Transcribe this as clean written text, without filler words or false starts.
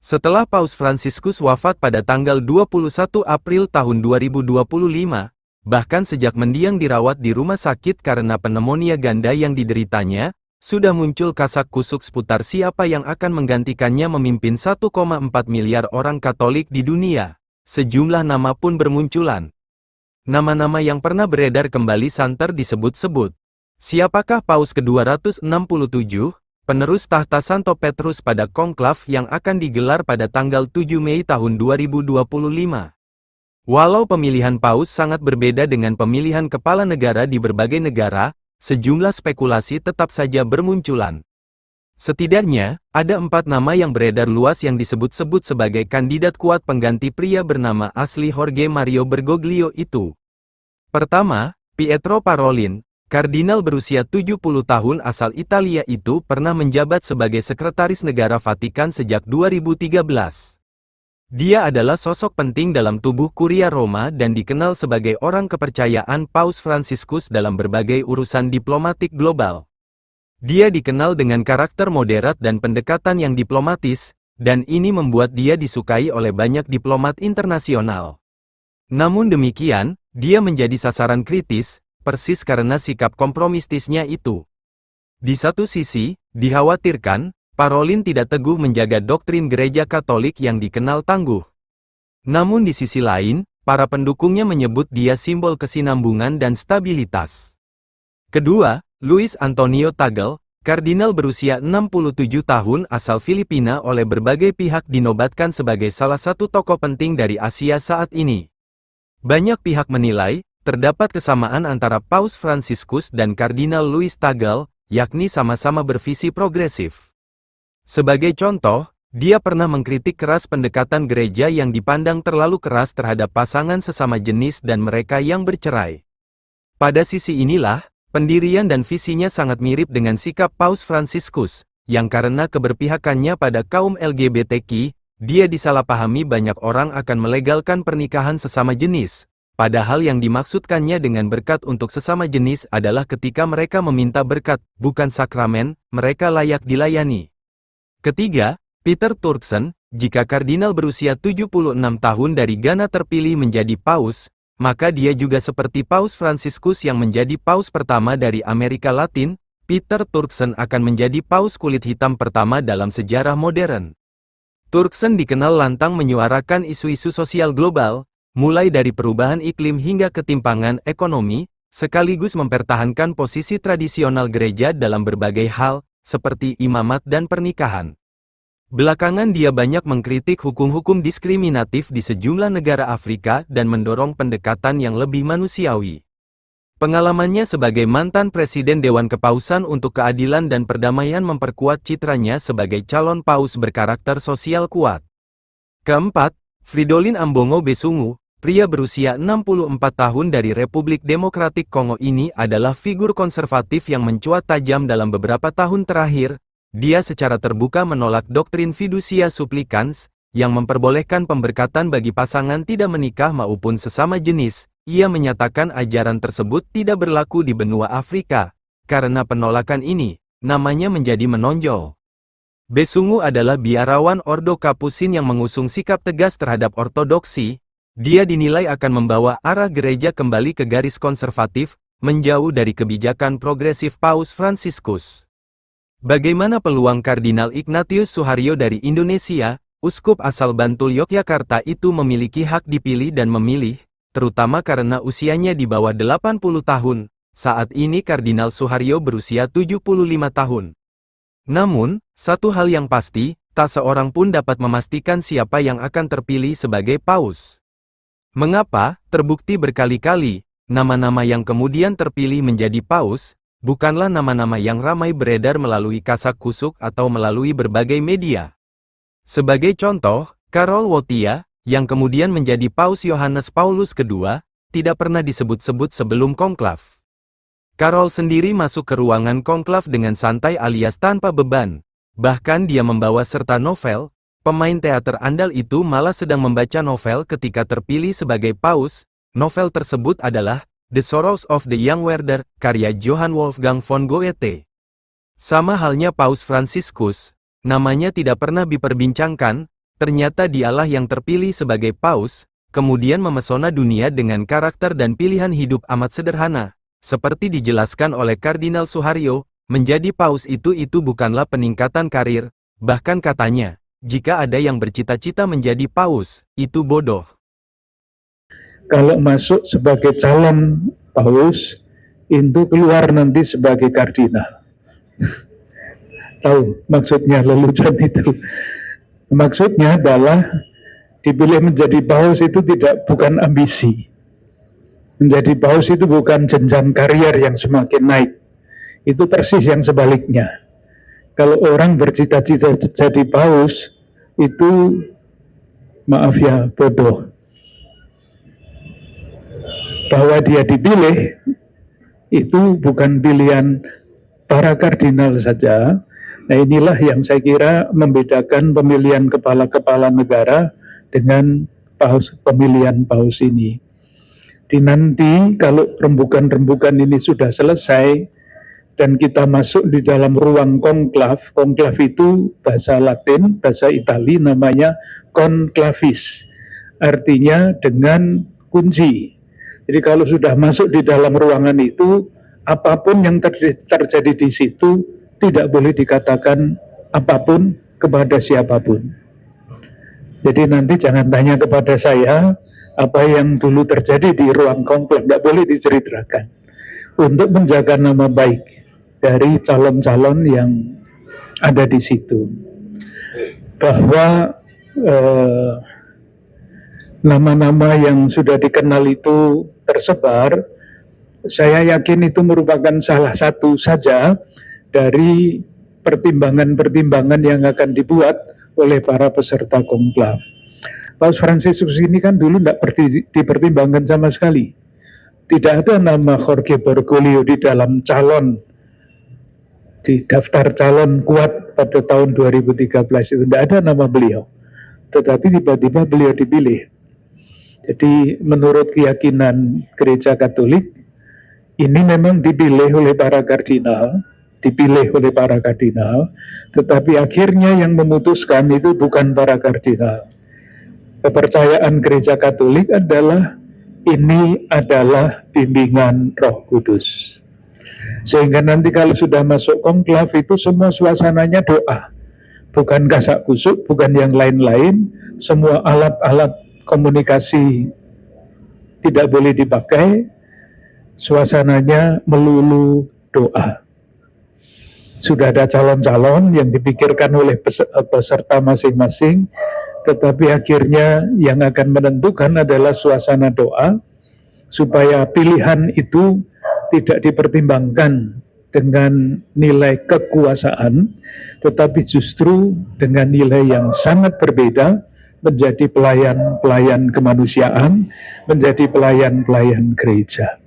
Setelah Paus Fransiskus wafat pada tanggal 21 April tahun 2025, bahkan sejak mendiang dirawat di rumah sakit karena pneumonia ganda yang dideritanya, sudah muncul kasak-kusuk seputar siapa yang akan menggantikannya memimpin 1,4 miliar orang Katolik di dunia. Sejumlah nama pun bermunculan. Nama-nama yang pernah beredar kembali santer disebut-sebut. Siapakah Paus ke-267? Penerus tahta Santo Petrus pada konklav yang akan digelar pada tanggal 7 Mei tahun 2025. Walau pemilihan paus sangat berbeda dengan pemilihan kepala negara di berbagai negara, sejumlah spekulasi tetap saja bermunculan. Setidaknya, ada 4 nama yang beredar luas yang disebut-sebut sebagai kandidat kuat pengganti pria bernama asli Jorge Mario Bergoglio itu. Pertama, Pietro Parolin. Kardinal berusia 70 tahun asal Italia itu pernah menjabat sebagai Sekretaris Negara Vatikan sejak 2013. Dia adalah sosok penting dalam tubuh Kuria Roma dan dikenal sebagai orang kepercayaan Paus Fransiskus dalam berbagai urusan diplomatik global. Dia dikenal dengan karakter moderat dan pendekatan yang diplomatis, dan ini membuat dia disukai oleh banyak diplomat internasional. Namun demikian, dia menjadi sasaran kritis, persis karena sikap kompromistisnya itu. Di satu sisi, dikhawatirkan, Parolin tidak teguh menjaga doktrin gereja Katolik yang dikenal tangguh. Namun di sisi lain, para pendukungnya menyebut dia simbol kesinambungan dan stabilitas. Kedua, Luis Antonio Tagle, kardinal berusia 67 tahun asal Filipina oleh berbagai pihak dinobatkan sebagai salah satu tokoh penting dari Asia saat ini. Banyak pihak menilai, terdapat kesamaan antara Paus Fransiskus dan Kardinal Luis Tagle, yakni sama-sama bervisi progresif. Sebagai contoh, dia pernah mengkritik keras pendekatan gereja yang dipandang terlalu keras terhadap pasangan sesama jenis dan mereka yang bercerai. Pada sisi inilah, pendirian dan visinya sangat mirip dengan sikap Paus Fransiskus, yang karena keberpihakannya pada kaum LGBTQ, dia disalahpahami banyak orang akan melegalkan pernikahan sesama jenis. Padahal yang dimaksudkannya dengan berkat untuk sesama jenis adalah ketika mereka meminta berkat, bukan sakramen, mereka layak dilayani. Ketiga, Peter Turkson, jika kardinal berusia 76 tahun dari Ghana terpilih menjadi paus, maka dia juga seperti Paus Fransiskus yang menjadi paus pertama dari Amerika Latin. Peter Turkson akan menjadi paus kulit hitam pertama dalam sejarah modern. Turkson dikenal lantang menyuarakan isu-isu sosial global, mulai dari perubahan iklim hingga ketimpangan ekonomi, sekaligus mempertahankan posisi tradisional gereja dalam berbagai hal, seperti imamat dan pernikahan. Belakangan dia banyak mengkritik hukum-hukum diskriminatif di sejumlah negara Afrika dan mendorong pendekatan yang lebih manusiawi. Pengalamannya sebagai mantan Presiden Dewan Kepausan untuk Keadilan dan Perdamaian memperkuat citranya sebagai calon paus berkarakter sosial kuat. Keempat, Fridolin Ambongo Besungu, pria berusia 64 tahun dari Republik Demokratik Kongo ini adalah figur konservatif yang mencuat tajam dalam beberapa tahun terakhir. Dia secara terbuka menolak doktrin fiducia supplicans, yang memperbolehkan pemberkatan bagi pasangan tidak menikah maupun sesama jenis. Ia menyatakan ajaran tersebut tidak berlaku di benua Afrika. Karena penolakan ini, namanya menjadi menonjol. Besungu adalah biarawan Ordo Kapusin yang mengusung sikap tegas terhadap ortodoksi. Dia dinilai akan membawa arah gereja kembali ke garis konservatif, menjauh dari kebijakan progresif Paus Fransiskus. Bagaimana peluang Kardinal Ignatius Suharyo dari Indonesia, uskup asal Bantul Yogyakarta itu memiliki hak dipilih dan memilih, terutama karena usianya di bawah 80 tahun. Saat ini Kardinal Suharyo berusia 75 tahun. Namun, satu hal yang pasti, tak seorang pun dapat memastikan siapa yang akan terpilih sebagai paus. Mengapa? Terbukti berkali-kali, nama-nama yang kemudian terpilih menjadi paus, bukanlah nama-nama yang ramai beredar melalui kasak-kusuk atau melalui berbagai media. Sebagai contoh, Karol Wojtyła, yang kemudian menjadi Paus Yohanes Paulus II, tidak pernah disebut-sebut sebelum konklav. Karol sendiri masuk ke ruangan konklav dengan santai alias tanpa beban. Bahkan dia membawa serta novel. Pemain teater andal itu malah sedang membaca novel ketika terpilih sebagai paus. Novel tersebut adalah The Sorrows of the Young Werther, karya Johann Wolfgang von Goethe. Sama halnya Paus Fransiskus, namanya tidak pernah diperbincangkan, Ternyata dialah yang terpilih sebagai paus, kemudian memesona dunia dengan karakter dan pilihan hidup amat sederhana. Seperti dijelaskan oleh Kardinal Suharyo, menjadi paus itu bukanlah peningkatan karir, bahkan katanya, jika ada yang bercita-cita menjadi paus, itu bodoh. Kalau masuk sebagai calon paus, itu keluar nanti sebagai kardinal. Tahu maksudnya lelucon itu? Maksudnya adalah dipilih menjadi paus itu bukan ambisi. Menjadi paus itu bukan jenjang karier yang semakin naik. Itu persis yang sebaliknya. Kalau orang bercita-cita jadi paus, itu maaf ya, bodoh. Bahwa dia dipilih, itu bukan pilihan para kardinal saja. Nah, inilah yang saya kira membedakan pemilihan kepala-kepala negara dengan pemilihan paus ini. Di nanti kalau rembukan-rembukan ini sudah selesai dan kita masuk di dalam ruang konklav, konklav itu bahasa Latin, bahasa Itali namanya conclavis, artinya dengan kunci. Jadi kalau sudah masuk di dalam ruangan itu, apapun yang terjadi di situ tidak boleh dikatakan apapun kepada siapapun. Jadi nanti jangan tanya kepada saya apa yang dulu terjadi di ruang konklav, tidak boleh diceritakan. Untuk menjaga nama baik dari calon-calon yang ada di situ. Bahwa nama-nama yang sudah dikenal itu tersebar, saya yakin itu merupakan salah satu saja dari pertimbangan-pertimbangan yang akan dibuat oleh para peserta konklav. Paus Fransiskus ini kan dulu tidak dipertimbangkan sama sekali. Tidak ada nama Jorge Bergoglio di dalam calon, di daftar calon kuat pada tahun 2013 itu tidak ada nama beliau. Tetapi tiba-tiba beliau dipilih. Jadi menurut keyakinan Gereja Katolik, ini memang dipilih oleh para kardinal, tetapi akhirnya yang memutuskan itu bukan para kardinal. Kepercayaan Gereja Katolik adalah ini adalah bimbingan Roh Kudus. Sehingga nanti kalau sudah masuk konklav itu semua suasananya doa. Bukan kasak kusuk, bukan yang lain-lain, semua alat-alat komunikasi tidak boleh dipakai, suasananya melulu doa. Sudah ada calon-calon yang dipikirkan oleh peserta masing-masing, tetapi akhirnya yang akan menentukan adalah suasana doa, supaya pilihan itu tidak dipertimbangkan dengan nilai kekuasaan, tetapi justru dengan nilai yang sangat berbeda, menjadi pelayan-pelayan kemanusiaan, menjadi pelayan-pelayan gereja.